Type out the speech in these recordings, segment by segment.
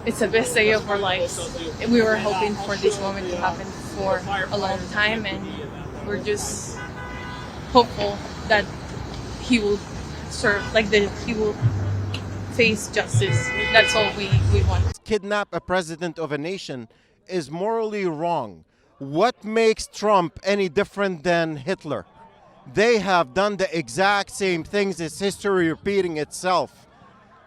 it's the best day of our lives. We were hoping for this moment to happen for a long time, and we're just hopeful that he will he will face justice. That's all we want. Kidnap a president of a nation is morally wrong. What makes Trump any different than Hitler? They have done the exact same things. It's history repeating itself.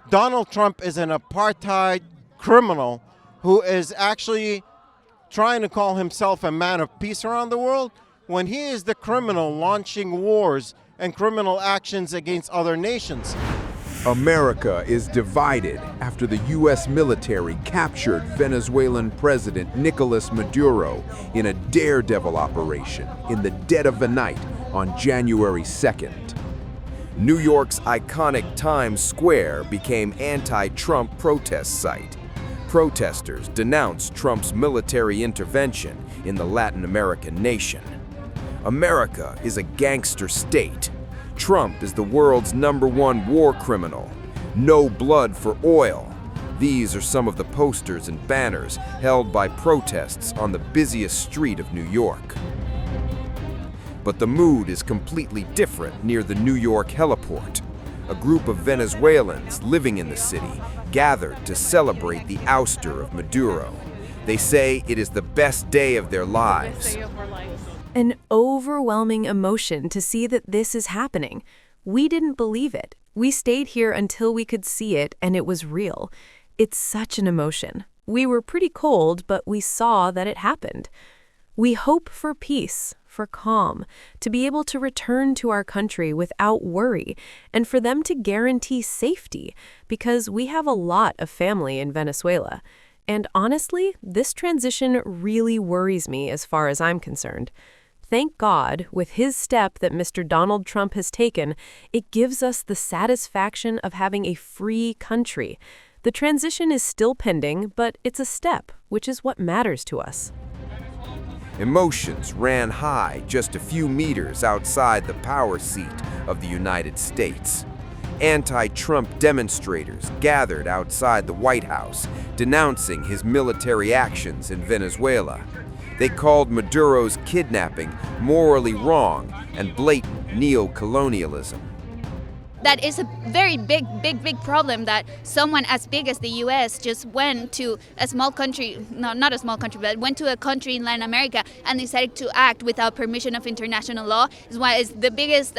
Donald Trump is an apartheid criminal who is actually trying to call himself a man of peace around the world when he is the criminal launching wars and criminal actions against other nations. America is divided after the U.S. military captured Venezuelan President Nicolás Maduro in a daredevil operation in the dead of the night on January 2nd. New York's iconic Times Square became anti-Trump protest site. Protesters denounced Trump's military intervention in the Latin American nation. America is a gangster state. Trump is the world's #1 war criminal. No blood for oil. These are some of the posters and banners held by protests on the busiest street of New York. But the mood is completely different near the New York heliport. A group of Venezuelans living in the city gathered to celebrate the ouster of Maduro. They say it is the best day of their lives. An overwhelming emotion to see that this is happening. We didn't believe it. We stayed here until we could see it, and it was real. It's such an emotion. We were pretty cold, but we saw that it happened. We hope for peace, for calm, to be able to return to our country without worry, and for them to guarantee safety, because we have a lot of family in Venezuela. And honestly, this transition really worries me as far as I'm concerned. Thank God, with his step that Mr. Donald Trump has taken, it gives us the satisfaction of having a free country. The transition is still pending, but it's a step, which is what matters to us. Emotions ran high just a few meters outside the power seat of the United States. Anti-Trump demonstrators gathered outside the White House, denouncing his military actions in Venezuela. They called Maduro's kidnapping morally wrong and blatant neo-colonialism. That is a very big problem that someone as big as the U.S. just went to a small country, no, not a small country, but went to a country in Latin America and decided to act without permission of international law. Is why it's the biggest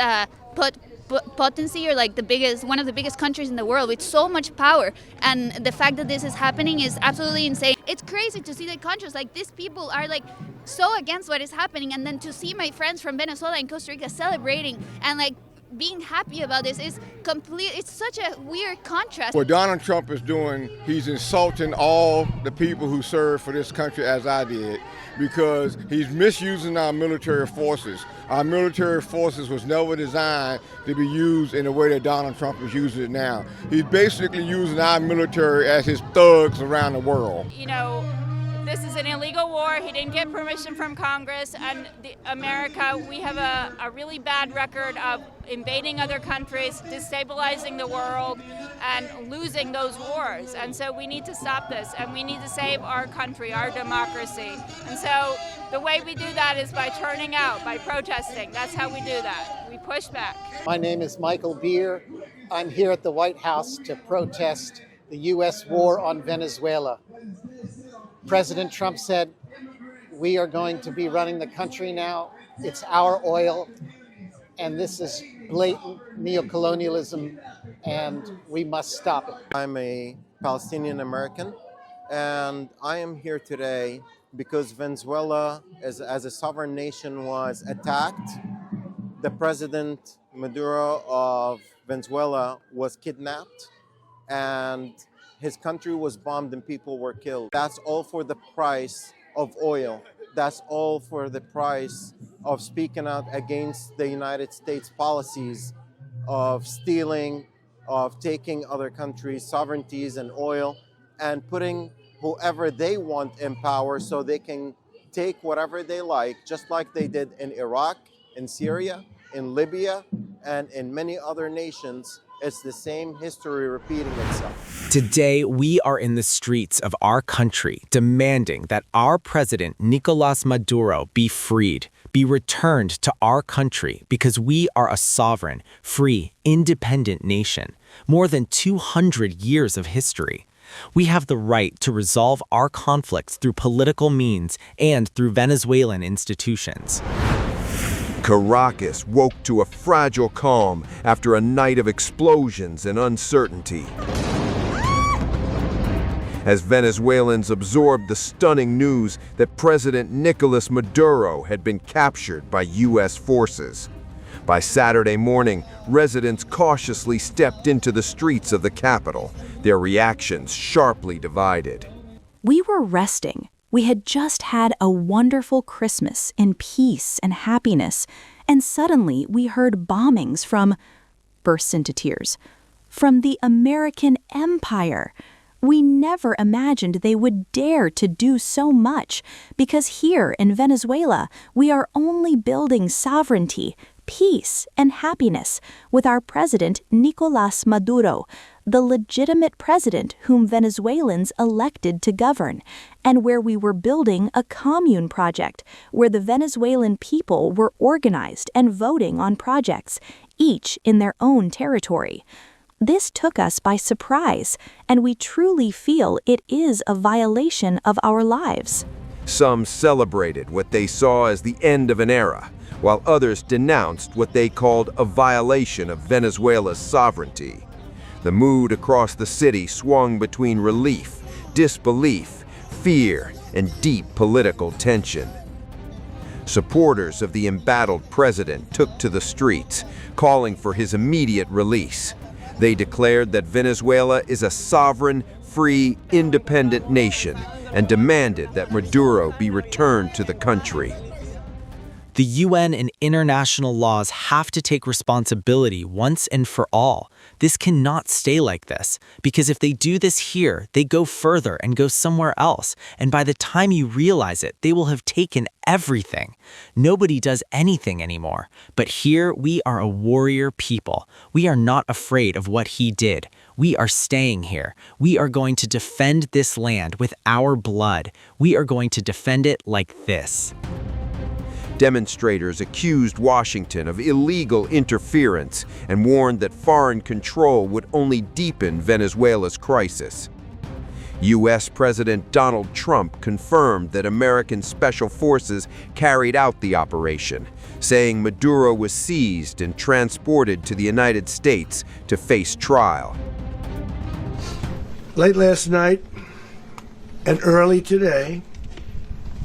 potency, or like one of the biggest countries in the world with so much power. And the fact that this is happening is absolutely insane. It's crazy to see that countries like these people are like so against what is happening, and then to see my friends from Venezuela and Costa Rica celebrating and like being happy about this is it's such a weird contrast. What Donald Trump is doing, he's insulting all the people who served for this country as I did, because he's misusing our military forces. Our military forces was never designed to be used in the way that Donald Trump is using it now. He's basically using our military as his thugs around the world. You know, this is an illegal war. He didn't get permission from Congress, and America, we have a really bad record of invading other countries, destabilizing the world, and losing those wars. And so we need to stop this, and we need to save our country, our democracy. And so the way we do that is by turning out, by protesting. That's how we do that. We push back. My name is Michael Beer. I'm here at the White House to protest the U.S. war on Venezuela. President Trump said, we are going to be running the country now. It's our oil, and this is blatant neocolonialism, and we must stop it. I'm a Palestinian American, and I am here today because Venezuela, as a sovereign nation, was attacked. The President Maduro of Venezuela was kidnapped, and his country was bombed and people were killed. That's all for the price of oil. That's all for the price of speaking out against the United States policies of stealing, of taking other countries' sovereignties and oil and putting whoever they want in power so they can take whatever they like, just like they did in Iraq, in Syria, in Libya, and in many other nations. It's the same history repeating itself. Today, we are in the streets of our country demanding that our president, Nicolás Maduro, be freed, be returned to our country because we are a sovereign, free, independent nation. More than 200 years of history. We have the right to resolve our conflicts through political means and through Venezuelan institutions. Caracas woke to a fragile calm after a night of explosions and uncertainty. As Venezuelans absorbed the stunning news that President Nicolás Maduro had been captured by U.S. forces. By Saturday morning, residents cautiously stepped into the streets of the capital, their reactions sharply divided. We were resting. We had just had a wonderful Christmas in peace and happiness, and suddenly we heard bombings from, bursts into tears, from the American Empire. We never imagined they would dare to do so much, because here in Venezuela, we are only building sovereignty, peace, and happiness with our president, Nicolás Maduro, the legitimate president whom Venezuelans elected to govern, and where we were building a commune project where the Venezuelan people were organized and voting on projects, each in their own territory. This took us by surprise, and we truly feel it is a violation of our lives. Some celebrated what they saw as the end of an era, while others denounced what they called a violation of Venezuela's sovereignty. The mood across the city swung between relief, disbelief, fear, and deep political tension. Supporters of the embattled president took to the streets, calling for his immediate release. They declared that Venezuela is a sovereign, free, independent nation and demanded that Maduro be returned to the country. The UN and international laws have to take responsibility once and for all. This cannot stay like this, because if they do this here, they go further and go somewhere else, and by the time you realize it, they will have taken everything. Nobody does anything anymore. But here, we are a warrior people. We are not afraid of what he did. We are staying here. We are going to defend this land with our blood. We are going to defend it like this. Demonstrators accused Washington of illegal interference and warned that foreign control would only deepen Venezuela's crisis. U.S. President Donald Trump confirmed that American special forces carried out the operation, saying Maduro was seized and transported to the United States to face trial. Late last night and early today,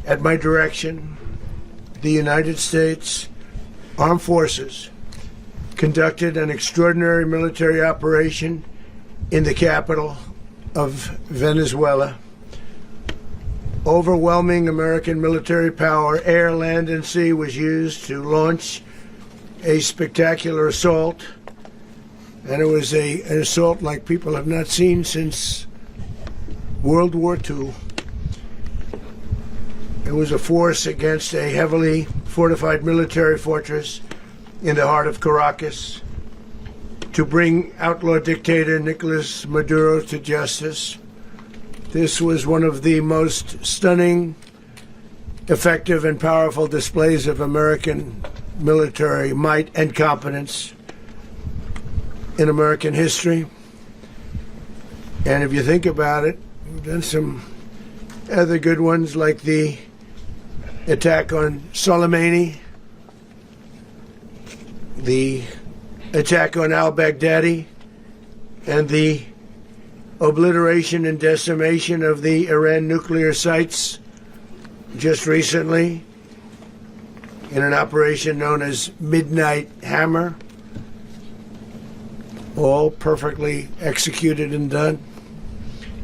at my direction, the United States Armed Forces conducted an extraordinary military operation in the capital of Venezuela. Overwhelming American military power, air, land, and sea, was used to launch a spectacular assault. And it was an assault like people have not seen since World War II. It was a force against a heavily fortified military fortress in the heart of Caracas to bring outlaw dictator Nicolás Maduro to justice. This was one of the most stunning, effective, and powerful displays of American military might and competence in American history. And if you think about it, we've done some other good ones, like the attack on Soleimani, the attack on al-Baghdadi, and the obliteration and decimation of the Iran nuclear sites just recently in an operation known as Midnight Hammer. All perfectly executed and done.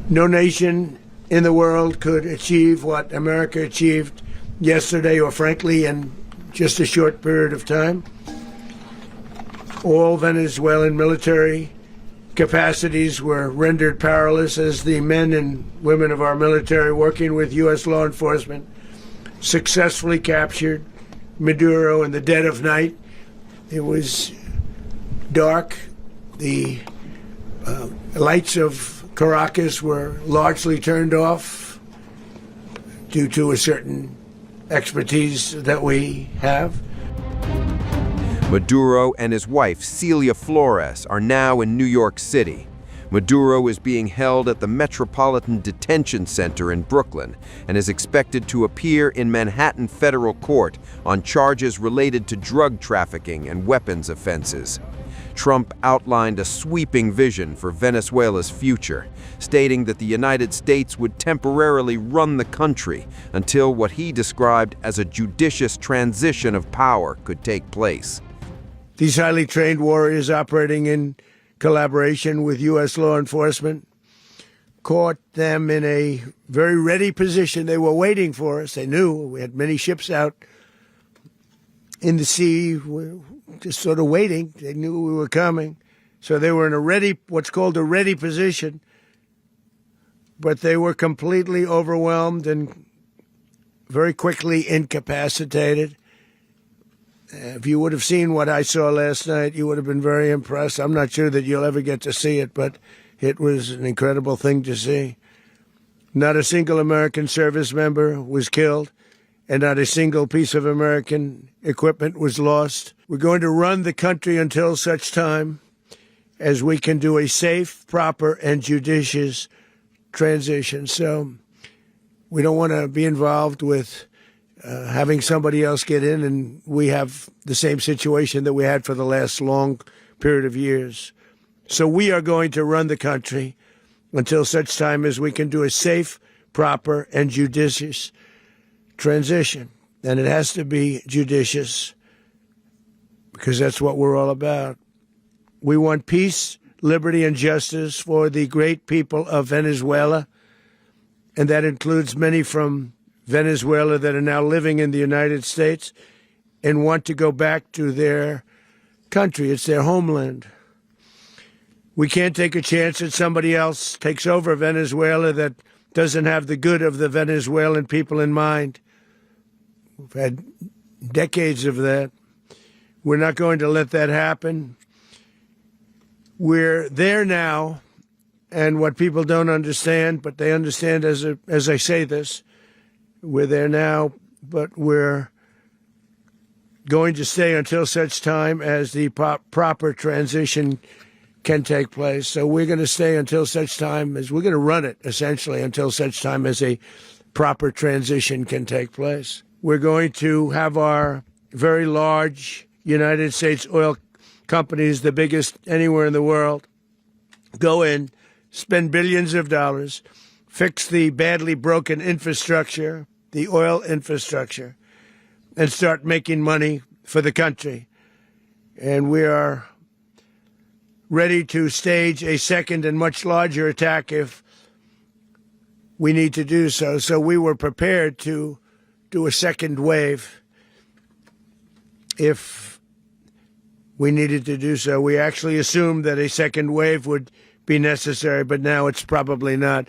No nation in the world could achieve what America achieved yesterday, or frankly in just a short period of time. All Venezuelan military capacities were rendered powerless as the men and women of our military, working with U.S. law enforcement, successfully captured Maduro in the dead of night. It was dark. The lights of Caracas were largely turned off due to a certain expertise that we have. Maduro and his wife, Celia Flores, are now in New York City. Maduro is being held at the Metropolitan Detention Center in Brooklyn and is expected to appear in Manhattan federal court on charges related to drug trafficking and weapons offenses. Trump outlined a sweeping vision for Venezuela's future, stating that the United States would temporarily run the country until what he described as a judicious transition of power could take place. These highly trained warriors operating in collaboration with U.S. law enforcement caught them in a very ready position. They were waiting for us. They knew we had many ships out in the sea, just sort of waiting. They knew we were coming. So they were in a ready, what's called a ready position, but they were completely overwhelmed and very quickly incapacitated. If you would have seen what I saw last night, you would have been very impressed. I'm not sure that you'll ever get to see it, but it was an incredible thing to see. Not a single American service member was killed, and not a single piece of American equipment was lost. We're going to run the country until such time as we can do a safe, proper, and judicious transition. So we don't want to be involved with having somebody else get in, and we have the same situation that we had for the last long period of years. So we are going to run the country until such time as we can do a safe, proper, and judicious transition. And it has to be judicious because that's what we're all about. We want peace, liberty, and justice for the great people of Venezuela, and that includes many from Venezuela that are now living in the United States and want to go back to their country. It's their homeland. We can't take a chance that somebody else takes over Venezuela that doesn't have the good of the Venezuelan people in mind. We've had decades of that. We're not going to let that happen. We're there now, and what people don't understand, but they understand as I say this, we're there now, but we're going to stay until such time as the proper transition can take place. So we're going to stay until such time as we're going to run it, essentially, until such time as a proper transition can take place. We're going to have our very large United States oil companies, the biggest anywhere in the world, go in, spend billions of dollars, fix the badly broken infrastructure, the oil infrastructure, and start making money for the country. And we are ready to stage a second and much larger attack if we need to do so. So we were prepared to do a second wave if we needed to do so. We actually assumed that a second wave would be necessary, but now it's probably not.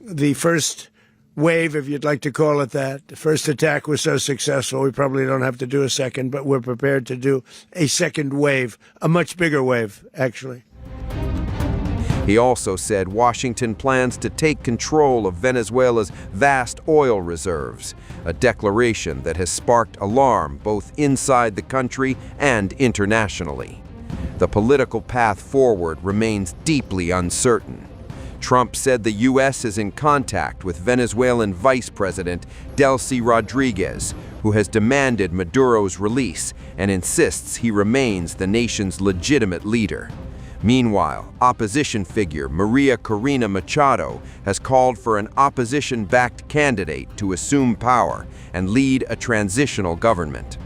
The first wave, if you'd like to call it that, the first attack was so successful, we probably don't have to do a second, but we're prepared to do a second wave, a much bigger wave, actually. He also said Washington plans to take control of Venezuela's vast oil reserves, a declaration that has sparked alarm both inside the country and internationally. The political path forward remains deeply uncertain. Trump said the U.S. is in contact with Venezuelan Vice President Delcy Rodriguez, who has demanded Maduro's release and insists he remains the nation's legitimate leader. Meanwhile, opposition figure Maria Corina Machado has called for an opposition-backed candidate to assume power and lead a transitional government.